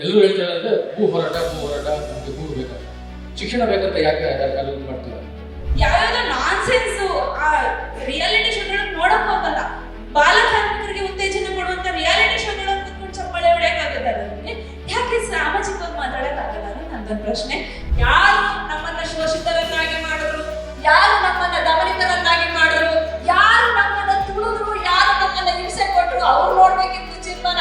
ಎಲ್ಲರೂ ಹೇಳ್ತಾರೆ ಅಂದರೆ ಭೂ ಹೋರಾಟ ನಮಗೆ ಭೂ ಬೇಕಂತ, ಶಿಕ್ಷಣ ಬೇಕಂತ ಯಾಕೆ ಯಾರು ಮಾಡ್ತಾರೆ? ಯಾವ್ಯಾವ್ದೋ ನಾನ್ಸೆನ್ಸ್ ಆ ರಿಯಾಲಿಟಿ ಶೋಗಳನ್ನ ನೋಡಕ್ ಹೋಗಲ್ಲ. ಬಾಲಕಾರ್ಮಿಕರಿಗೆ ಉತ್ತೇಜನ ಕೊಡುವಂತ ರಿಯಾಲಿಟಿ ಶೋಗಳನ್ನ ಕುತ್ಕೊಂಡು ಚಪ್ಪಾಳೆ ಹೊಡೆಯಕ್ಕಾಗಲ್ಲ ನಮಗೆ. ಯಾಕೆ ಸಾಮಾಜಿಕವಾಗಿ ಮಾತಾಡಕ್ಕಾಗಲ್ಲ ಅನ್ನೋದು ನಂದೊಂದು ಪ್ರಶ್ನೆ. ಯಾರು ನಮ್ಮನ್ನ ಶೋಷಿತರನ್ನಾಗಿ ಮಾಡಿದ್ರು, ಯಾರು ನಮ್ಮನ್ನ ದಮನಿತರನ್ನಾಗಿ ಮಾಡಿದ್ರು, ಯಾರು ನಮ್ಮನ್ನ ತುಳಿದ್ರು, ಯಾರು ನಮ್ಮನ್ನ ಹಿಂಸೆ ಕೊಟ್ಟರು ಅವ್ರು ನೋಡ್ಬೇಕಿತ್ತು ಚಿಂತನ.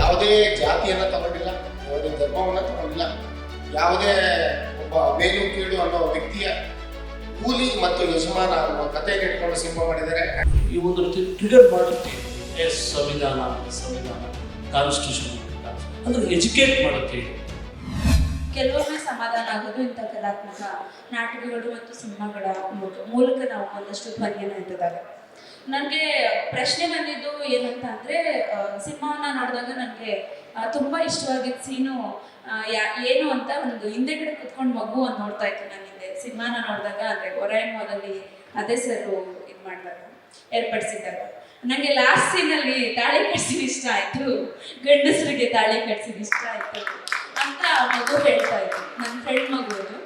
ಯಾವುದೇ ಜಾತಿಯನ್ನ ತಗೊಂಡಿಲ್ಲ, ಯಾವುದೇ ಧರ್ಮವನ್ನ ತಗೊಂಡಿಲ್ಲ, ಯಾವುದೇ ಒಬ್ಬ ಮೇಲು ಕೀಳು ಅನ್ನೋ ವ್ಯಕ್ತಿಯ ಕೂಲಿ ಮತ್ತು ಯಜಮಾನ ಅನ್ನೋ ಕತೆ ಇಟ್ಕೊಂಡು ಸಿನಿಮಾ ಮಾಡಿದ್ದಾರೆ. ಈ ಒಂದು ರೀತಿ ಟ್ರಿಗರ್ ಮಾಡುತ್ತೆ ಸಂವಿಧಾನ ಕಾನ್ಸ್ಟಿಟ್ಯೂಷನ್ ಅಂದ್ರೆ ಎಜುಕೇಟ್ ಮಾಡುತ್ತೆ. ಕೆಲವೊಮ್ಮೆ ಸಮಾಧಾನ ಆಗೋದು ಇಂಥ ಕಲಾತ್ಮಕ ನಾಟಕಗಳು ಮತ್ತು ಸಿನಿಮಾಗಳ ಮೂಲಕ ನಾವು ಒಂದಷ್ಟು ಧ್ವನಿಯನ್ನು ಎತ್ತಿದಾಗ. ನನಗೆ ಪ್ರಶ್ನೆ ಬಂದಿದ್ದು ಏನಂತ ಅಂದರೆ, ಸಿನಿಮಾವನ್ನ ನೋಡಿದಾಗ ನನಗೆ ತುಂಬ ಇಷ್ಟವಾಗಿದ್ದ ಸೀನು ಏನು ಅಂತ, ಒಂದು ಹಿಂದೆಗಡೆ ಕುತ್ಕೊಂಡು ಮಗು ಅಂತ ನೋಡ್ತಾ ಇತ್ತು ನಾನು ಹಿಂದೆ ಸಿನಿಮಾನ ನೋಡಿದಾಗ. ಅಂದರೆ ಒರೈಮೋದಲ್ಲಿ ಅದೇ ಸರ್ ಇದು ಮಾಡಿದಾಗ ಏರ್ಪಡಿಸಿದಾಗ ನನಗೆ ಲಾಸ್ಟ್ ಸೀನಲ್ಲಿ ತಾಳಿ ಕಟ್ಸಿದ ಇಷ್ಟ ಆಯಿತು, ಗಂಡಸರಿಗೆ ತಾಳಿ ಕಟ್ಸಿದ ಇಷ್ಟ ಆಯಿತು ಅಂತ ಮಗು ಹೇಳ್ತಾ ಇತ್ತು. ನನ್ನ ಫ್ರೆಂಡ್ ಮಗು ಅದು.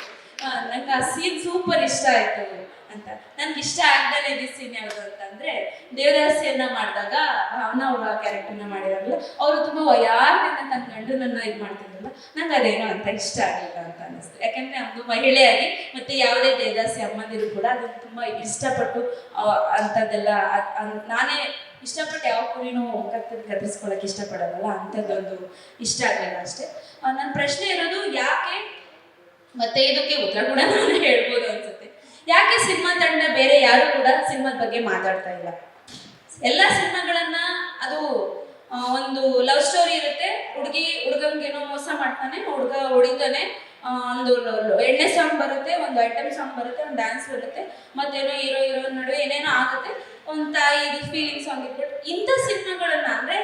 ನಂಗೆ ಆ ಸೀನ್ ಸೂಪರ್ ಇಷ್ಟ ಆಯಿತು ಅಂತ. ನನ್ಗೆ ಇಷ್ಟ ಆಗ್ದಲೇ ಇದ್ದ ಸೀನ್ ಯಾವುದು ಅಂತಂದರೆ, ದೇವದಾಸಿಯನ್ನ ಮಾಡಿದಾಗ ಭಾವನಾ ಅವರ ಕ್ಯಾರೆಕ್ಟರ್ನ ಮಾಡಿದಾರಲ್ಲ, ಅವರು ತುಂಬ ವಯಾರದಿಂದ ತನ್ನ ಗಂಡನನ್ನು ಇದು ಮಾಡ್ತಿದ್ರಲ್ಲ, ನಂಗೆ ಅದೇನೋ ಅಂತ ಇಷ್ಟ ಆಗಲಿಲ್ಲ ಅಂತ ಅನ್ನಿಸ್ತು. ಯಾಕೆಂದರೆ ಒಂದು ಮಹಿಳೆಯಾಗಿ ಮತ್ತು ಯಾವುದೇ ದೇವದಾಸಿ ಅಮ್ಮಂದಿರು ಕೂಡ ಅದನ್ನು ತುಂಬ ಇಷ್ಟಪಟ್ಟು ಅಂಥದ್ದೆಲ್ಲ ನಾನೇ ಇಷ್ಟಪಟ್ಟು ಯಾವ ಕುರಿನೂ ಕತ್ತರಿಸ್ಕೊಳ್ಳೋಕೆ ಇಷ್ಟಪಡೋದಲ್ಲ, ಅಂಥದ್ದೊಂದು ಇಷ್ಟ ಆಗಲಿಲ್ಲ ಅಷ್ಟೇ. ನನ್ನ ಪ್ರಶ್ನೆ ಇರೋದು ಯಾಕೆ, ಮತ್ತೆ ಇದಕ್ಕೆ ಉತ್ತರ ಕೂಡ ನಾನು ಹೇಳ್ಬೋದು ಅನ್ಸುತ್ತೆ, ಯಾಕೆ ಸಿನಿಮಾ ತಂಡ ಬೇರೆ ಯಾರು ಕೂಡ ಸಿನಿಮಾದ ಬಗ್ಗೆ ಮಾತಾಡ್ತಾ ಇಲ್ಲ? ಎಲ್ಲ ಸಿನಿಮಾಗಳನ್ನ ಅದು ಒಂದು ಲವ್ ಸ್ಟೋರಿ ಇರುತ್ತೆ, ಹುಡುಗಂಗೇನೋ ಮೋಸ ಮಾಡ್ತಾನೆ, ಹುಡುಗ ಹೊಡಿತಾನೆ, ಒಂದು ಎಣ್ಣೆ ಸಾಂಗ್ ಬರುತ್ತೆ, ಒಂದು ಐಟಮ್ ಸಾಂಗ್ ಬರುತ್ತೆ, ಒಂದು ಡ್ಯಾನ್ಸ್ ಬರುತ್ತೆ, ಮತ್ತೇನೋ ಹೀರೋ ನಡುವೆ ಏನೇನೋ ಆಗುತ್ತೆ, ಒಂದು ತಾಯಿದು ಫೀಲಿಂಗ್ ಸಾಂಗ್ ಇಟ್ಬಿಟ್ಟು ಇಂಥ ಸಿನಿಮಾಗಳನ್ನ ಅಂದರೆ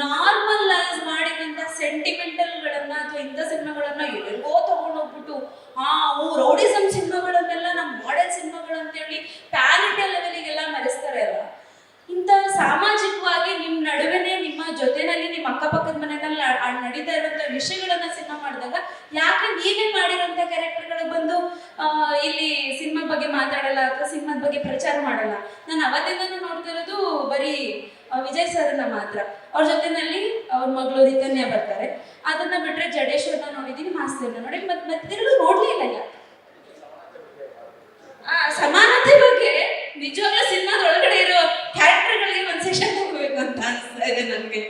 ನಾರ್ಮಲೈಸ್ ಮಾಡಿದಂಥ ಸೆಂಟಿಮೆಂಟಲ್ಗಳನ್ನ ಅಥವಾ ಇಂಥ ಸಿನಿಮಾಗಳನ್ನ ಎಲ್ಲೋ ತಗೊಂಡೋಗ್ಬಿಟ್ಟು ರೌಡಿಸಮ್ ಸಿನಿಮಾಗಳನ್ನೆಲ್ಲ ನಮ್ಮ ಮಾಡೆಲ್ ಸಿನಿಮಾಗಳಂತೇಳಿ ಪ್ಯಾನ್ ಇಂಡಿಯಾ ಲೆವೆಲಿಗೆಲ್ಲ ಮೆರೆಸ್ತಾರೆ ಅಲ್ಲ. ಇಂಥ ಸಾಮಾಜಿಕವಾಗಿ ನಿಮ್ಮ ನಡುವೆನೇ, ನಿಮ್ಮ ಜೊತೆನಲ್ಲಿ, ನಿಮ್ಮ ಅಕ್ಕಪಕ್ಕದ ಮನೆಯಲ್ಲಿ ನಡೀತಾ ಇರುವಂಥ ವಿಷಯಗಳನ್ನ ಸಿನಿಮಾ ಮಾಡಿದಾಗ ಯಾಕೆ ನೀವೇ ಮಾಡಿರೋಂಥ ಕ್ಯಾರೆಕ್ಟರ್ಗಳಿಗೆ ಬಂದು ಇಲ್ಲಿ ಸಿನಿಮಾ ಬಗ್ಗೆ ಮಾತಾಡಲ್ಲ ಅಥವಾ ಸಿನಿಮಾದ ಬಗ್ಗೆ ಪ್ರಚಾರ ಮಾಡಲ್ಲ? ನಾನು ಅವತ್ತಿಂದನೂ ನೋಡ್ತಿರೋದು ಬರೀ ವಿಜಯ್ ಸರ್ನ ಮಾತ್ರ. ಅವ್ರ ಜೊತೆನಲ್ಲಿ ಅವ್ರ ಮಗಳು ರಿತನ್ಯ ಬರ್ತಾರೆ, ಅದನ್ನ ಬಿಟ್ರೆ ಜಡೇಶ್ವರ್ನ ನೋಡಿದೀನಿ, ಮಾಸ್ತರ್ನ ನೋಡಿ, ಮತ್ತಿರಲು ನೋಡ್ಲೇ ಇಲ್ಲ. ಯಾಕೆ ಸಮಾನತೆ ಬಗ್ಗೆ ನಿಜವಾಗ್ಲೂ ಸಿನಿಮಾದ ಒಳಗಡೆ ಇರೋ ಕ್ಯಾರೆಕ್ಟರ್ಗಳಿಗೆ ಒಂದು ಸೆಷನ್ ಹೋಗ್ಬೇಕು ಅಂತ ಅನಿಸ್ತಾ ಇದೆ ನನಗೆ.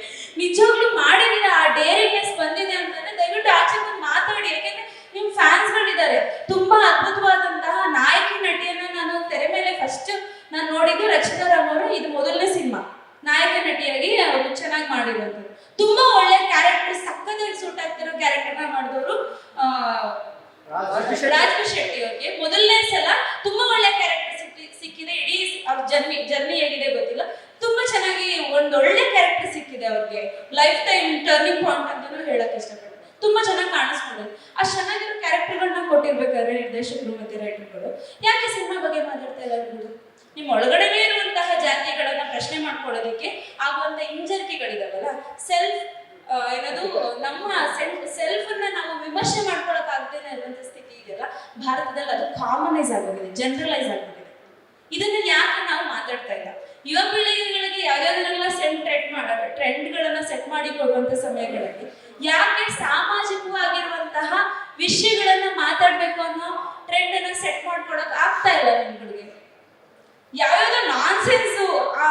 ನಿಜವಾಗ್ಲೂ ಮಾಡಿದೀರ, ಆ ಡೇರಿಂಗ್ನೆಸ್ ಬಂದಿದೆ ಅಂತಂದ್ರೆ ದಯವಿಟ್ಟು ಆಚೆ ಬಂದು ಮಾತಾಡಿ. ಯಾಕೆಂದ್ರೆ ನಿಮ್ ಫ್ಯಾನ್ಸ್ಗಳಿದ್ದಾರೆ. ತುಂಬಾ ಅದ್ಭುತವಾದಂತಹ ನಾಯಕಿ ನಟಿಯನ್ನ ನಾನು ತೆರೆ ಮೇಲೆ ಫಸ್ಟ್ ನಾನು ನೋಡಿದ್ದು ರಚಿತಾ ರಾಮ್ ಅವರು. ಇದು ಮೊದಲನೇ ಸಿನಿಮಾ ನಾಯಕ ನಟಿಯಾಗಿ ಅವರು ಚೆನ್ನಾಗಿ ಮಾಡಿರೋದು. ತುಂಬಾ ಒಳ್ಳೆ ಕ್ಯಾರೆಕ್ಟರ್, ಸಕ್ಕತ್ತಾಗಿ ಸೂಟ್ ಆಗ್ತಿರೋ ಕ್ಯಾರೆಕ್ಟರ್ನ ಮಾಡಿದವರು ರಾಜ್ಬಿ ಶೆಟ್ಟಿ ಅವ್ರಿಗೆ. ಮೊದಲನೇ ಸಲ ತುಂಬಾ ಒಳ್ಳೆ ಕ್ಯಾರೆಕ್ಟರ್ ಸಿಕ್ಕಿದೆ. ಇಡೀ ಅವ್ರ ಜರ್ನಿ ಹೇಗಿದೆ ಗೊತ್ತಿಲ್ಲ, ತುಂಬಾ ಚೆನ್ನಾಗಿ ಒಂದೊಳ್ಳೆ ಕ್ಯಾರೆಕ್ಟರ್ ಸಿಕ್ಕಿದೆ ಅವ್ರಿಗೆ. ಲೈಫ್ ಟೈಮ್ ಟರ್ನಿಂಗ್ ಪಾಯಿಂಟ್ ಅಂತಾನು ಹೇಳಕ್ ಇಷ್ಟಪಡ್ತೀನಿ. ತುಂಬಾ ಚೆನ್ನಾಗಿ ಕಾಣಿಸ್ಕೊಂಡ್ರು. ಅಷ್ಟು ಚೆನ್ನಾಗಿರೋ ಕ್ಯಾರೆಕ್ಟರ್ಗಳನ್ನ ಕೊಟ್ಟಿರ್ಬೇಕಾದ್ರೆ ನಿರ್ದೇಶಕರು ಮತ್ತೆ ರೈಟರ್ಗಳು ಯಾಕೆ ಸಿನಿಮಾ ಬಗ್ಗೆ ಮಾತಾಡ್ತಾ ಇಲ್ಲ ಇರ್ಬೋದು? ನಿಮ್ಮ ಒಳಗಡೆನೇ ಇರುವಂತಹ ಜಾತಿಗಳನ್ನ ಪ್ರಶ್ನೆ ಮಾಡ್ಕೊಳ್ಳೋದಕ್ಕೆ ಆಗುವಂತ ಹಿಂಜರಿಕೆಗಳಿದಾವಲ್ಲ, ಏನದು ನಮ್ಮ ಸೆಲ್ಫ್ ಅನ್ನ ನಾವು ವಿಮರ್ಶೆ ಮಾಡ್ಕೊಳಕ್ ಆಗದೇನೆ ಇರುವಂತ ಸ್ಥಿತಿ ಇದೆಯಲ್ಲ ಭಾರತದಲ್ಲಿ, ಅದು ಕಾಮನೈಸ್ ಆಗೋಗಿದೆ, ಜನರಲೈಸ್ ಆಗೋಗಿದೆ. ಇದನ್ನ ಯಾಕೆ ನಾವು ಮಾತಾಡ್ತಾ ಇಲ್ಲ? ಯುವ ಪೀಳಿಗೆಗಳಿಗೆ ಯಾವ್ಯಾವ್ದನ್ನೆಲ್ಲ ಟ್ರೆಂಡ್ಗಳನ್ನ ಸೆಟ್ ಮಾಡಿ ಕೊಡುವಂತ ಸಮಯಗಳಲ್ಲಿ ಯಾಕೆ ಸಾಮಾಜಿಕವಾಗಿರುವಂತಹ ವಿಷಯಗಳನ್ನ ಮಾತಾಡ್ಬೇಕು ಅನ್ನೋ ಟ್ರೆಂಡ್ ಅನ್ನ ಸೆಟ್ ಮಾಡ್ಕೊಳಕ್ ಆಗ್ತಾ ಇಲ್ಲ ನಿಮ್ಗಳಿಗೆ? ಯಾವ್ಯಾವ್ದೋ ನಾನ್ಸೆನ್ಸ್ ಆ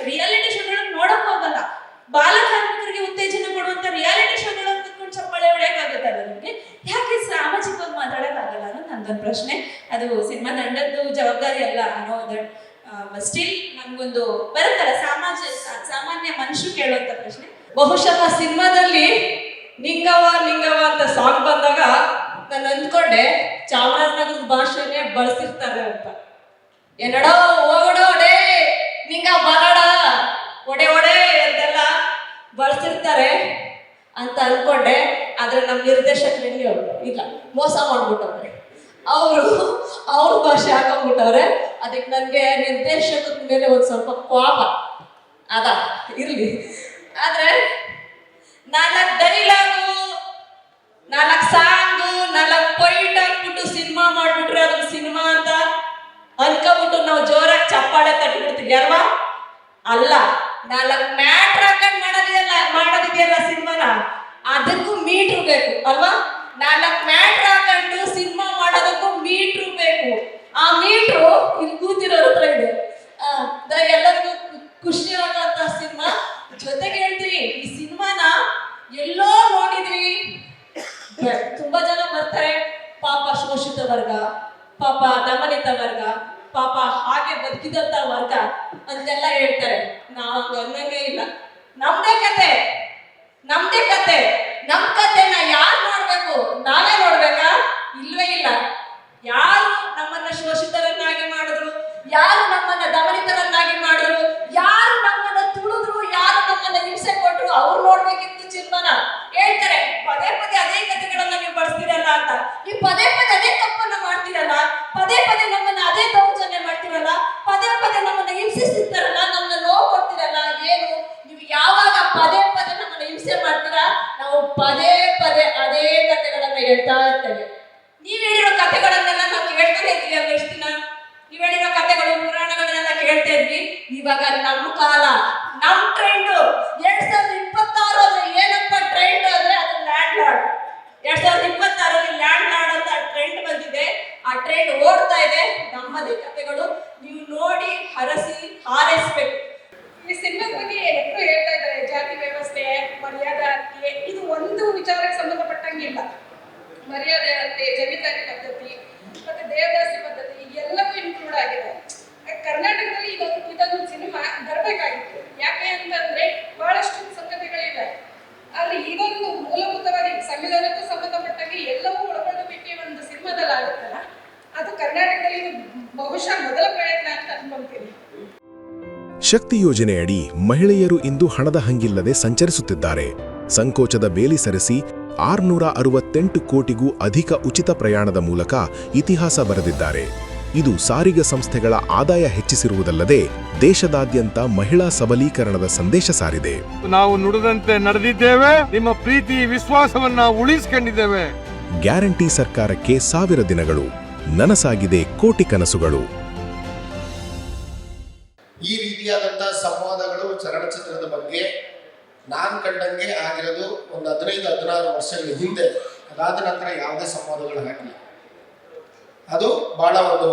ರಿಯಾಲಿಟಿ ಶೋಗಳನ್ನ ನೋಡಕ್ ಹೋಗಲ್ಲ. ಬಾಲಕಾರ್ಮಿಕರಿಗೆ ಉತ್ತೇಜನ ಕೊಡುವಂತ ರಿಯಾಲಿಟಿ ಶೋಗಳನ್ನ ಕುತ್ಕೊಂಡು ಚಪ್ಪಾಳೆ ಹೊಡೆಯಕ್ಕಾಗತ್ತಲ್ಲ ನಿಮ್ಗೆ? ಯಾಕೆ ಸಾಮಾಜಿಕವಾಗಿ ಮಾತಾಡಕ್ಕಾಗಲ್ಲ ಅನ್ನೋದು ನಂದೊಂದು ಪ್ರಶ್ನೆ. ಅದು ಸಿನಿಮಾ ತಂಡದ್ದು ಜವಾಬ್ದಾರಿ ಅಲ್ಲ ಅನ್ನೋದು ಸ್ಟಿಲ್ ನಮ್ಗೊಂದು ಬರುತ್ತಲ್ಲ ಸಾಮಾನ್ಯ ಮನುಷ್ಯರು ಕೇಳುವಂತ ಪ್ರಶ್ನೆ. ಬಹುಶಃ ಸಿನಿಮಾದಲ್ಲಿ ನಿಂಗವ ಅಂತ ಸಾಂಗ್ ಬಂದಾಗ ನಾನು ಅಂದ್ಕೊಂಡೆ ಚಾಮರಾಜನಗರದ ಭಾಷೆನೇ ಬಳಸಿರ್ತಾರೆ ಅಂತ. ಏನಡೋ ಹೋಗಡೋ ಡೇ ನಿಂಗ ಬರಡ ಒಡೆ ಅಂತೆಲ್ಲ ಬಳಸಿರ್ತಾರೆ ಅಂತ ಅನ್ಕೊಂಡೆ. ಆದ್ರೆ ನಮ್ಮ ನಿರ್ದೇಶಕರಲ್ಲಿ ಅವರು ಇಲ್ಲ, ಮೋಸ ಮಾಡ್ಬಿಟ್ಟವ್ರೆ. ಅವ್ರ ಭಾಷೆ ಹಾಕೊಂಡ್ಬಿಟ್ಟವ್ರೆ. ಅದಕ್ಕೆ ನನಗೆ ನಿರ್ದೇಶಕದ ಮೇಲೆ ಒಂದು ಸ್ವಲ್ಪ ಕೋಪ ಅದ ಇರ್ಲಿ. ಆದ್ರೆ 4 ಡೈಲಾಗು ಹೇಳ್ತಿದ್ರಿ ಅಲ್ವಾ? ಅಲ್ಲ, 4 ಮ್ಯಾಟ್ರ್ ಹಾಕೊಂಡು ಮಾಡೋದಿದೆಯಲ್ಲ ಸಿನಿಮಾನ, ಅದಕ್ಕೂ ಮೀಟ್ರ್ ಬೇಕು ಅಲ್ವಾ? 4 ಮ್ಯಾಟ್ರ್ ಹಾಕೊಂಡು ಸಿನಿಮಾ ಮಾಡೋದಕ್ಕೂ ಮೀಟ್ರು ಬೇಕು. ಆ ಮೀಟ್ರು ಇಲ್ಲಿ ಕೂತಿರೋರ ಹತ್ರ ಇದೆ. ಎಲ್ಲರಿಗೂ ಖುಷಿ ಆಗುವಂತ ಸಿನಿಮಾ. ಜೊತೆಗೆ ಹೇಳ್ತೀವಿ, ಈ ಸಿನಿಮಾನ ಎಲ್ಲೋ ನೋಡಿದ್ವಿ, ತುಂಬಾ ಜನ ಬರ್ತಾರೆ, ಪಾಪ ಶೋಷಿತ ವರ್ಗ, ಪಾಪ ದಮನಿತ ವರ್ಗ, ಪಾಪ ಹಾಗೆ ಬದುಕಿದಂತ ವರ್ಗ ಅಂತೆಲ್ಲ ಹೇಳ್ತಾರೆ. ನಾವು ಅನ್ನಂಗೆ ಇಲ್ಲ. ನಮ್ದೇ ಕತೆ, ನಮ್ ಕತೆನ ಯಾರು ನೋಡ್ಬೇಕು? ನಾವೇ ನೋಡ್ಬೇಕಾ? ಇಲ್ವೇ ಇಲ್ಲ. ಯಾರು ನಮ್ಮನ್ನ ಶೋಷಿತರನ್ನಾಗಿ ಮಾಡಿದ್ರು, ಯಾರು ನಮ್ಮನ್ನ ದಮನಿತರನ್ನಾಗಿ ಮಾಡಿದ್ರು, ಯಾರು ನಮ್ಮನ್ನ ತುಳಿದ್ರು, ಯಾರು ನಮ್ಮನ್ನ ಹಿಂಸೆ ಕೊಟ್ರು, ಅವ್ರು ನೋಡ್ಬೇಕಿತ್ತು ಸಿನಿಮಾನ. ಹೇಳ್ತಾರೆ ಪದೇ ಅದೇ ಕಥೆಗಳನ್ನ ನೀವು ಬಳಸ್ತೀರಲ್ಲ ಅಂತ. ನೀವು ಪದೇ ಅದೇ ತಪ್ಪನ್ನ ಮಾಡ್ತೀರಲ್ಲ, ಪದೇ ನಮ್ಮನ್ನ ಅದೇ ದೌರ್ಜನ್ಯ ಮಾಡ್ತೀರಲ್ಲ, ಪದೇ ನಮ್ಮನ್ನ ಹಿಂಸಿಸ್ತಾರಲ್ಲ, ನಮ್ಮನ್ನ ನೋವು ಕೊಡ್ತೀರಲ್ಲ. ಏನು ನೀವು ಯಾವಾಗ ಪದೇ ನಮ್ಮನ್ನ ಹಿಂಸೆ ಮಾಡ್ತೀರಾ, ನಾವು ಪದೇ ಅದೇ ಕಥೆಗಳನ್ನ ಹೇಳ್ತಾ ಇರ್ತೇವೆ. ನೀವ್ ಹೇಳಿರೋ ಕಥೆಗಳನ್ನೆಲ್ಲ ನಾವು ಕೇಳ್ತಾನೆ ಇದ್ವಿ ಅಲ್ಲ ಎಷ್ಟು ದಿನ. ನೀವ್ ಹೇಳಿರೋ ಕಥೆಗಳು, ಪುರಾಣಗಳನ್ನೆಲ್ಲ ಕೇಳ್ತಾ ಇದ್ವಿ. ಇವಾಗ ನಮ್ಮ ಕಾಲ, ನಮ್ ಟ್ರೆಂಡ್ 2026 ಅಂದ್ರೆ ಏನಪ್ಪ ಟ್ರೆಂಡ್ ಅಂದ್ರೆ ಅದು ಲ್ಯಾಂಡ್ ಲಾರ್ಡ್. 2026 ಲ್ಯಾಂಡ್ ಲಾರ್ಡ್ ಅಂತ ಟ್ರೆಂಡ್ ಬಂದಿದೆ. ಆ ಟ್ರೆಂಡ್ ಓಡ್ತಾ ಇದೆ. ನಮ್ಮದೇ ಕಥೆಗಳು ನೀವು ನೋಡಿ ಹಾರೈಸ್ಬೇಕು. ಈ ಸಿನಿಮಾದ ಬಗ್ಗೆ ಎಲ್ಲರೂ ಹೇಳ್ತಾ ಇದ್ದಾರೆ, ಜಾತಿ ವ್ಯವಸ್ಥೆ, ಮರ್ಯಾದೆ ಹತ್ಯೆ, ಇದು ಒಂದು ವಿಚಾರಕ್ಕೆ ಸಂಬಂಧಪಟ್ಟಂಗಿಲ್ಲ. ಮರ್ಯಾದೆ ಹತ್ಯೆ, ಜಮೀನ್ದಾರಿ ಪದ್ಧತಿ ಮತ್ತೆ ದೇವದಾಸಿ ಪದ್ಧತಿ ಎಲ್ಲವೂ ಇನ್ಕ್ಲೂಡ್ ಆಗಿದೆ. ಕರ್ನಾಟಕದಲ್ಲಿ ಇದೊಂದು ಸಿನಿಮಾ ಬರಬೇಕಾಗಿತ್ತು. ಯಾಕೆ ಅಂತಂದ್ರೆ ಬಹಳಷ್ಟು ಸಂಗತಿಗಳಿವೆ. ಅಲ್ಲಿ ಇದೊಂದು ಮೂಲಭೂತವಾಗಿ ಸಂವಿಧಾನಕ್ಕೂ ಸಂಬಂಧಪಟ್ಟಾಗಿ ಎಲ್ಲವೂ ಒಳಗೊಳ್ಳಬೇಕೆ ಒಂದು ಸಿನಿಮಾದಲ್ಲಿ ಆಗುತ್ತಲ್ಲ, ಅದು ಕರ್ನಾಟಕದಲ್ಲಿ ಇದು ಬಹುಶಃ ಮೊದಲ ಪ್ರಯತ್ನ ಅಂತ ಅನ್ಕೊಂತೀನಿ. ಶಕ್ತಿ ಯೋಜನೆಯಡಿ ಮಹಿಳೆಯರು ಇಂದು ಹಣದ ಹಂಗಿಲ್ಲದೆ ಸಂಚರಿಸುತ್ತಿದ್ದಾರೆ. ಸಂಕೋಚದ ಬೇಲಿ ಸರಿಸಿ 668 ಕೋಟಿಗೂ ಅಧಿಕ ಉಚಿತ ಪ್ರಯಾಣದ ಮೂಲಕ ಇತಿಹಾಸ ಬರೆದಿದ್ದಾರೆ. ಇದು ಸಾರಿಗೆ ಸಂಸ್ಥೆಗಳ ಆದಾಯ ಹೆಚ್ಚಿಸಿರುವುದಲ್ಲದೆ ದೇಶದಾದ್ಯಂತ ಮಹಿಳಾ ಸಬಲೀಕರಣದ ಸಂದೇಶ ಸಾರಿದೆ. ನಾವು ನುಡಿದಂತೆ ನಡೆದಿದ್ದೇವೆ, ನಿಮ್ಮ ಪ್ರೀತಿ ವಿಶ್ವಾಸವನ್ನ ಉಳಿಸಿಕೊಂಡಿದ್ದೇವೆ. ಗ್ಯಾರಂಟಿ ಸರ್ಕಾರಕ್ಕೆ 1000 ದಿನಗಳು, ನನಸಾಗಿದೆ ಕೋಟಿ ಕನಸುಗಳು. ಈ ರೀತಿಯಾದಂತಹ ಸಂವಾದಗಳು ಚಲನಚಿತ್ರದ ಬಗ್ಗೆ ನಾನು ಕಂಡಂಗೆ ಆಗಿರೋದು ಒಂದು 15-16 ವರ್ಷಗಳ ಹಿಂದೆ. ಅದಾದ ನಂತರ ಯಾವುದೇ ಸಂವಾದಗಳು ಹಾಕಿಲ್ಲ. ಅದು ಬಹಳ ಒಂದು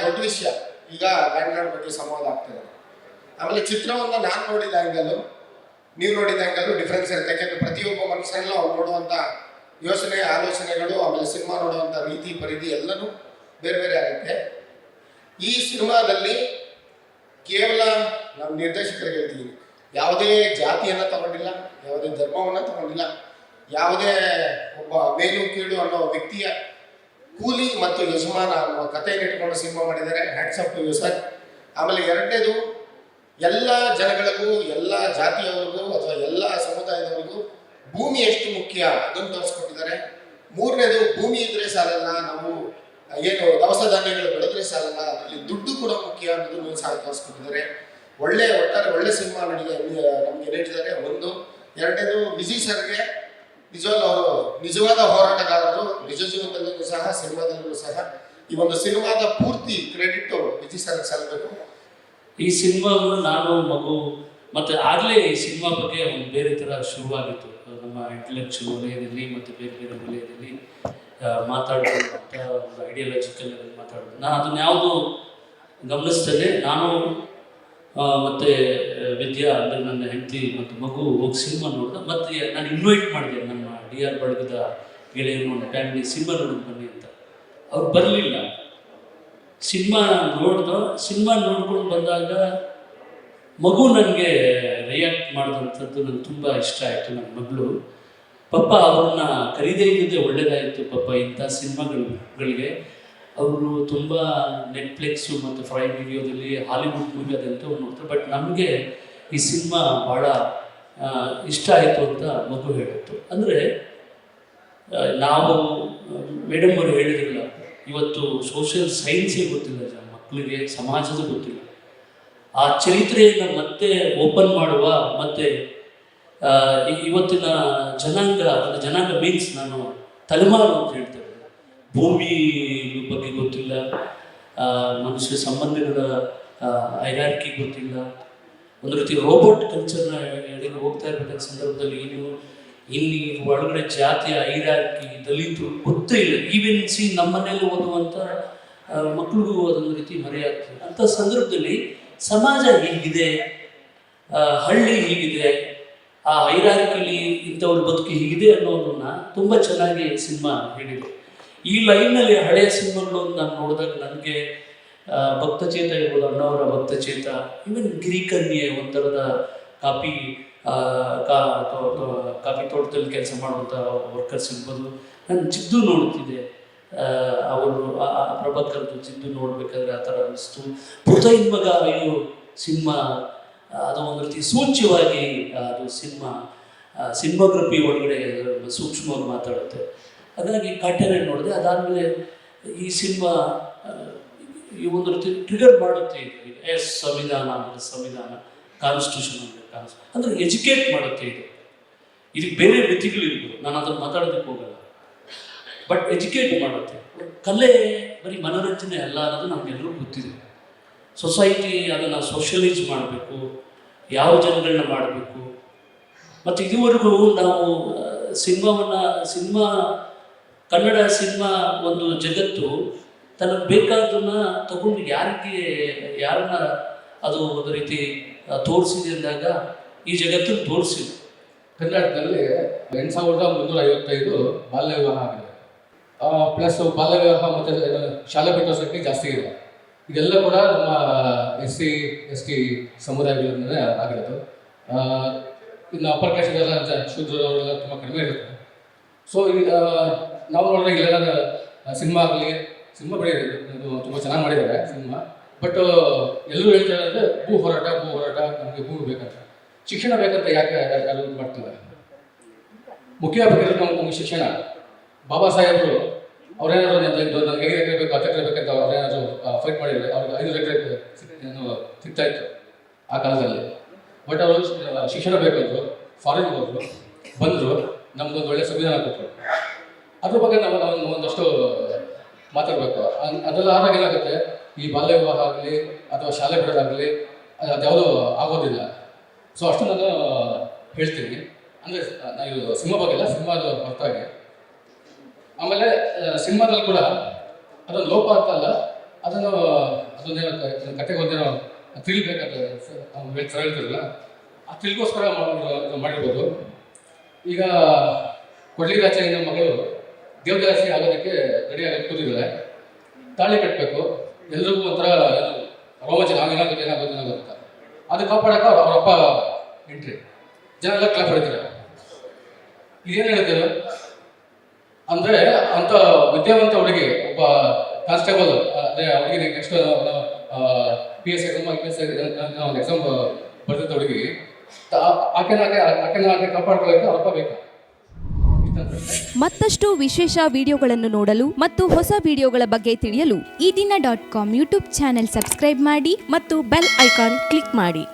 ದೊಡ್ಡ ವಿಷಯ. ಈಗ ಲ್ಯಾಂಡ್ ಬಗ್ಗೆ ಸಂವಾದ ಆಗ್ತದೆ. ಆಮೇಲೆ ಚಿತ್ರವನ್ನು ನಾನು ನೋಡಿದ ಆ್ಯಂಗಲು, ನೀವು ನೋಡಿದ ಆ್ಯಂಗಲು ಡಿಫ್ರೆನ್ಸ್ ಇರುತ್ತೆ. ಯಾಕೆಂದರೆ ಪ್ರತಿಯೊಬ್ಬ ಮನುಷ್ಯನಲ್ಲೂ ಅವ್ರು ನೋಡುವಂಥ ಯೋಚನೆ, ಆಲೋಚನೆಗಳು, ಆಮೇಲೆ ಸಿನಿಮಾ ನೋಡುವಂಥ ರೀತಿ ಪರಿಧಿ ಎಲ್ಲನೂ ಬೇರೆ ಬೇರೆ ಆಗುತ್ತೆ. ಈ ಸಿನಿಮಾದಲ್ಲಿ ಕೇವಲ ನಮ್ಮ ನಿರ್ದೇಶಕರಿಗೆ ಹೇಳ್ತೀವಿ, ಯಾವುದೇ ಜಾತಿಯನ್ನು ತಗೊಂಡಿಲ್ಲ, ಯಾವುದೇ ಧರ್ಮವನ್ನು ತಗೊಂಡಿಲ್ಲ, ಯಾವುದೇ ಒಬ್ಬ ಮೇಲು ಕೀಳು ಅನ್ನೋ ವ್ಯಕ್ತಿಯ ಕೂಲಿ ಮತ್ತು ಯಜಮಾನ ಅನ್ನೋ ಕಥೆಯನ್ನು ಇಟ್ಕೊಂಡು ಸಿನಿಮಾ ಮಾಡಿದ್ದಾರೆ. Hats off to you sir. ಆಮೇಲೆ ಎರಡನೇದು, ಎಲ್ಲ ಜನಗಳಿಗೂ, ಎಲ್ಲ ಜಾತಿಯವರಿಗೂ ಅಥವಾ ಎಲ್ಲ ಸಮುದಾಯದವರಿಗೂ ಭೂಮಿ ಎಷ್ಟು ಮುಖ್ಯ ಅದನ್ನು ತೋರಿಸ್ಕೊಟ್ಟಿದ್ದಾರೆ. ಮೂರನೇದು, ಭೂಮಿ ಇದ್ರೆ ಸಾಲಲ್ಲ, ನಾವು ಏನು ದವಸ ಧಾನ್ಯಗಳು ಬೆಳೆದ್ರೆ ಸಾಲಲ್ಲ, ಅದರಲ್ಲಿ ದುಡ್ಡು ಕೂಡ ಮುಖ್ಯ ಅನ್ನೋದನ್ನು ಸಹ ತೋರಿಸ್ಕೊಟ್ಟಿದ್ದಾರೆ. ಒಟ್ಟಾರೆ ಒಳ್ಳೆ ಸಿನಿಮಾ ನಮಗೆ ನೀಡಿದ್ದಾರೆ. ಒಂದು. ಎರಡನೇದು, ವಿಜಯ್ ಸರ್ಗೆ ನಿಜವಾಗ್ಲೂ ಅವರು ನಿಜವಾದ ಹೋರಾಟಗಾರರು. ನಿಜ ಜೀವನದಲ್ಲೂ ಸಹ ಸಿನಿಮಾದಲ್ಲೂ ಸಹ ಈ ಒಂದು ಸಿನಿಮಾದ ಪೂರ್ತಿ ಕ್ರೆಡಿಟ್ ವಿಜಯ್ ಸರ್ಗೆ ಸಲ್ಲಬೇಕು. ಈ ಸಿನಿಮಾವನ್ನು ನಾನು ಮಗು ಮತ್ತು ಆಗಲೇ ಈ ಸಿನಿಮಾ ಬಗ್ಗೆ ಒಂದು ಬೇರೆ ಥರ ಶುರುವಾಗಿತ್ತು. ನಮ್ಮ ಇಂಟೆಲೆಕ್ಚುವಲ್ ವಲಯದಲ್ಲಿ ಮತ್ತು ಬೇರೆ ಬೇರೆ ವಲಯದಲ್ಲಿ ಮಾತಾಡುವಂಥ ಒಂದು ಐಡಿಯಾಲಜಿಕಲ್ ಮಾತಾಡೋದು. ನಾನು ಅದನ್ನು ಯಾವುದು ಗಮನಿಸ್ತದೆ. ನಾನು ಮತ್ತು ವಿದ್ಯಾ ಅಂದರೆ ನನ್ನ ಹೆಂಡತಿ ಮತ್ತು ಮಗು ಹೋಗಿ ಸಿನಿಮಾ ನೋಡಿದೆ. ಮತ್ತು ನಾನು ಇನ್ವೈಟ್ ಮಾಡಿದೆ ನಮ್ಮ DR ಬಳಗದ ಗೆಳೆಯರು, ಒಂದು ಫ್ಯಾಮಿಲಿ ಸಿನಿಮಾ ನೋಡೋದು ಬನ್ನಿ ಅಂತ. ಅವ್ರು ಬರಲಿಲ್ಲ. ಸಿನಿಮಾ ನೋಡ್ಕೊಂಡು ಬಂದಾಗ ಮಗು ನನಗೆ ರಿಯಾಕ್ಟ್ ಮಾಡಿದಂಥದ್ದು ನನಗೆ ತುಂಬ ಇಷ್ಟ ಆಯಿತು. ನನ್ನ ಮಗಳು ಪಾಪ ಅವ್ರನ್ನ ಕರೀದೇ ಇದ್ದಿದ್ದೆ ಒಳ್ಳೇದಾಯಿತು. ಪಾಪ ಇಂಥ ಸಿನಿಮಾಗಳಿಗೆ ಅವರು ತುಂಬ ನೆಟ್ಫ್ಲಿಕ್ಸು ಮತ್ತು ಪ್ರೈಮ್ ವಿಡಿಯೋದಲ್ಲಿ ಹಾಲಿವುಡ್ ಮೂವಿ ಅದಂತೂ ನೋಡ್ತಾರೆ. ಬಟ್ ನಮಗೆ ಈ ಸಿನಿಮಾ ಭಾಳ ಇಷ್ಟ ಆಯಿತು ಅಂತ ಮಗು ಹೇಳಿತ್ತು. ಅಂದರೆ ನಾವು ಮೇಡಮ್ ಅವರು ಹೇಳಿದ್ರಲ್ಲ, ಇವತ್ತು ಸೋಷಿಯಲ್ ಸೈನ್ಸೇ ಗೊತ್ತಿಲ್ಲ ಮಕ್ಕಳಿಗೆ, ಸಮಾಜದ ಗೊತ್ತಿಲ್ಲ. ಆ ಚರಿತ್ರೆಯನ್ನು ಮತ್ತೆ ಓಪನ್ ಮಾಡುವ, ಮತ್ತು ಇವತ್ತಿನ ಜನಾಂಗ ಮೀನ್ಸ್ ನಾನು ತಲೆಮಾರು ಅಂತ ಹೇಳ್ತೇವೆ. ಭೂಮಿ ಬಗ್ಗೆ ಗೊತ್ತಿಲ್ಲ, ಮನುಷ್ಯ ಸಂಬಂಧಗಳ ಹೈರಾರ್ಕಿ ಗೊತ್ತಿಲ್ಲ. ಒಂದು ರೀತಿ ರೋಬೋಟ್ ಕಲ್ಚರ್ನ ಹೋಗ್ತಾ ಇರಬೇಕಾದ ಸಂದರ್ಭದಲ್ಲಿ ಇಲ್ಲಿ ಒಳಗಡೆ ಜಾತಿಯ ಹೈರಾರ್ಕಿ, ದಲಿತರು ಗೊತ್ತೇ ಇಲ್ಲ. ಈವನ್ ನಮ್ಮ ಮನೆಯಲ್ಲಿ ಓದುವಂಥ ಮಕ್ಕಳಿಗೂ ಅದೊಂದು ರೀತಿ ಮರೆಯಾಗ್ತದೆ. ಅಂಥ ಸಂದರ್ಭದಲ್ಲಿ ಸಮಾಜ ಹೀಗಿದೆ, ಹಳ್ಳಿ ಹೀಗಿದೆ, ಆ ಹೈರಾರ್ಕಿಲಿ ಇಂಥವ್ರ ಬದುಕು ಹೀಗಿದೆ ಅನ್ನೋದನ್ನ ತುಂಬ ಚೆನ್ನಾಗಿ ಸಿನಿಮಾ ಹೇಳಿದೆ. ಈ ಲೈನ್ನಲ್ಲಿ ಹಳೆಯ ಸಿನಿಮಾಗಳು ನಾನು ನೋಡಿದಾಗ ನನಗೆ ಭಕ್ತಚೇತ ಇರ್ಬೋದು, ಅಣ್ಣವರ ಭಕ್ತಚೇತ, ಈವನ್ ಗಿರಿಕನ್ಯೆ ಒಂಥರದ ಕಾಫಿ ತೋಟದಲ್ಲಿ ಕೆಲಸ ಮಾಡುವಂಥ ವರ್ಕರ್ಸ್ ಇರ್ಬೋದು. ನಾನು ಜಿದ್ದು ನೋಡ್ತಿದ್ದೆ, ಅವರು ಪ್ರಭಾಕರ್ದು ಜಿದ್ದು ನೋಡ್ಬೇಕಾದ್ರೆ ಆ ಥರ ಅನಿಸ್ತು. ಪುತೈನ್ ಮಗ ಅಯ್ಯೋ ಸಿನಿಮಾ ಅದು ಒಂದು ರೀತಿ ಸೂಚ್ಯವಾಗಿ ಅದು ಸಿನಿಮಾಗ್ರಫಿ ಒಳಗಡೆ ಸೂಕ್ಷ್ಮವಾಗಿ ಮಾತಾಡುತ್ತೆ. ಹಾಗಾಗಿ ಕಾಟೇರಿ ನೋಡಿದೆ. ಅದಾದಮೇಲೆ ಈ ಸಿನಿಮಾ ಈ ಒಂದು ರೀತಿ ಟ್ರಿಗರ್ ಮಾಡುತ್ತೆ. ಸಂವಿಧಾನ ಅಂದರೆ ಸಂವಿಧಾನ, ಕಾನ್ಸ್ಟಿಟ್ಯೂಷನ್ ಅಂದರೆ ಎಜುಕೇಟ್ ಮಾಡುತ್ತೆ. ಇದಕ್ಕೆ ಬೇರೆ ಮಿತಿಗಳಿರ್ಬೋದು, ನಾನು ಅದನ್ನು ಮಾತಾಡೋದಕ್ಕೆ ಹೋಗಲ್ಲ. ಬಟ್ ಎಜುಕೇಟ್ ಮಾಡುತ್ತೆ. ಕಲೆ ಬರೀ ಮನೋರಂಜನೆ ಅಲ್ಲ ಅನ್ನೋದು ನಮಗೆಲ್ಲರೂ ಗೊತ್ತಿದೆ. ಸೊಸೈಟಿ ಅದನ್ನು ಸೋಷಲೈಸ್ ಮಾಡಬೇಕು, ಯಾವ ಜನಗಳನ್ನ ಮಾಡಬೇಕು. ಮತ್ತು ಇದುವರೆಗೂ ನಾವು ಕನ್ನಡ ಸಿನಿಮಾ ಒಂದು ಜಗತ್ತು ತನಗೆ ಬೇಕಾದನ್ನ ತಗೊಂಡು ಯಾರನ್ನ ಅದು ಒಂದು ರೀತಿ ತೋರಿಸಿದೆ ಅಂದಾಗ ಈ ಜಗತ್ತನ್ನು ತೋರಿಸಿದೆ. ಕರ್ನಾಟಕದಲ್ಲಿ 8,355 ಬಾಲ್ಯ ವಿವಾಹ ಆಗಿದೆ. ಪ್ಲಸ್ ಬಾಲ್ಯ ವಿವಾಹ ಮತ್ತು ಶಾಲಾ ಬಿಟ್ಟು ಸಂಖ್ಯೆ ಜಾಸ್ತಿ ಇದೆ. ಇದೆಲ್ಲ ಕೂಡ ನಮ್ಮ SC/ST ಸಮುದಾಯಗಳಿಂದಲೇ ಆಗಿರೋದು. ಇನ್ನು ಅಪ್ಪರ್ ಕ್ಯಾಸ್ಟ್ಗೆಲ್ಲ ಶೂದ್ರವರೆಲ್ಲ ತುಂಬ ಕಡಿಮೆ ಇರುತ್ತೆ. ಸೊ ಈಗ ನಾವು ನೋಡಿದ್ರೆ ಇಲ್ಲೆಲ್ಲ ಸಿನಿಮಾ ಆಗಲಿ, ಸಿನಿಮಾ ಬರೀ ತುಂಬ ಚೆನ್ನಾಗಿ ಮಾಡಿದ್ದಾರೆ ಸಿನಿಮಾ. ಬಟ್ ಎಲ್ಲರೂ ಹೇಳ್ತಾರೆ ಅಂದರೆ ಭೂ ಹೋರಾಟ ನಮಗೆ ಭೂಮಿ ಬೇಕಂತ, ಶಿಕ್ಷಣ ಬೇಕಂತ ಯಾಕೆ ಯಾರು ಮಾಡ್ತಿದ್ದಾರೆ? ಮುಖ್ಯವಾಗಿರೋದು ನಮಗೆ ಶಿಕ್ಷಣ. ಬಾಬಾ ಸಾಹೇಬರು ಅವ್ರೇನಾದ್ರು ನನಗೆ 5 ಎಕರೆ ಬೇಕು 10 ಎಕರೆ ಬೇಕಂತ ಅವ್ರೇನಾದ್ರು ಫೈಟ್ ಮಾಡಿದರೆ ಅವ್ರಿಗೆ 5 ಎಕರೆ ಸಿಗ್ತಾ ಇತ್ತು ಆ ಕಾಲದಲ್ಲಿ. ಬಟ್ ಅವರು ಶಿಕ್ಷಣ ಬೇಕಂದ್ರು, ಫಾರಿನ್ ಹೋದ್ರು, ಬಂದರು, ನಮ್ಗೊಂದು ಒಳ್ಳೆಯ ಸಂವಿಧಾನ ಕೊಟ್ಟರು. ಅದ್ರ ಬಗ್ಗೆ ನಾವು ಒಂದಷ್ಟು ಮಾತಾಡಬೇಕು. ಅದೆಲ್ಲ ಆದಾಗ ಏನಾಗುತ್ತೆ, ಈ ಬಾಲ್ಯ ವಿವಾಹ ಆಗಲಿ ಅಥವಾ ಶಾಲೆ ಬಿಡೋದಾಗಲಿ ಅದ್ಯಾವುದೂ ಆಗೋದಿಲ್ಲ. ಸೊ ಅಷ್ಟು ನಾನು ಹೇಳ್ತೀನಿ. ಅಂದರೆ ಇದು ಸಿನಿಮಾ ಬಗ್ಗೆ ಅಲ್ಲ, ಸಿನಿಮಾದ ಹೊರತಾಗಿ. ಆಮೇಲೆ ಸಿನಿಮಾದಲ್ಲಿ ಕೂಡ ಅದೊಂದು ಲೋಪ ಅಂತ ಅಲ್ಲ, ಅದೊಂದೇನೋ ಕತೆಗೆ ಒಂದೇನೋ ತಿಳಿಬೇಕಂತ ಹೇಳ್ತಾರಲ್ಲ, ಆ ತಿಳಿಗೋಸ್ಕರ ಮಾಡಿರ್ಬೋದು. ಈಗ ಕೊಡ್ಲಿಗಾಚೆಯಿಂದ ಮಗಳು ದೇವದಾಸಿ ಆಗೋದಕ್ಕೆ ರೆಡಿಯಾಗಿ ಕೂತಿದ್ದಾಳೆ. ತಾಳಿ ಕಟ್ಟಬೇಕು, ಎಲ್ರಿಗೂ ಒಂಥರ ರೋಮಾಂಚನ, ಏನಾಗುತ್ತೆ ಅದು ಕಾಪಾಡೋಕೆ ಅವರಪ್ಪ ಎಂಟ್ರಿ, ಜನ ಎಲ್ಲ ಕ್ಲಾಪ್ ಹೊಡಿತಾರೆ. ಇದೇನು ಹೇಳ್ತಾರೆ ಅಂದರೆ, ಅಂಥ ವಿದ್ಯಾವಂತ ಹುಡುಗಿ, ಒಬ್ಬ ಕಾನ್ಸ್ಟೇಬಲ್, ಅದೇ ಹುಡುಗಿ ನೆಕ್ಸ್ಟ್ PS ಎಕ್ಸಾಮ್ ಒಂದು ಎಕ್ಸಾಮ್ ಬರ್ತಿದ್ದ ಹುಡುಗಿ, ಆಕೆನ ಕಾಪಾಡ್ಕೊಳ್ಳೋಕ್ಕೆ ಅವರಪ್ಪ ಬೇಕು. ಮತ್ತಷ್ಟು ವಿಶೇಷ ವಿಡಿಯೋಗಳನ್ನು ನೋಡಲು ಮತ್ತು ಹೊಸ ವಿಡಿಯೋಗಳ ಬಗ್ಗೆ ತಿಳಿಯಲು ಈ ದಿನ .com ಯೂಟ್ಯೂಬ್ ಚಾನೆಲ್ ಸಬ್ಸ್ಕ್ರೈಬ್ ಮಾಡಿ ಮತ್ತು ಬೆಲ್ ಐಕಾನ್ ಕ್ಲಿಕ್ ಮಾಡಿ.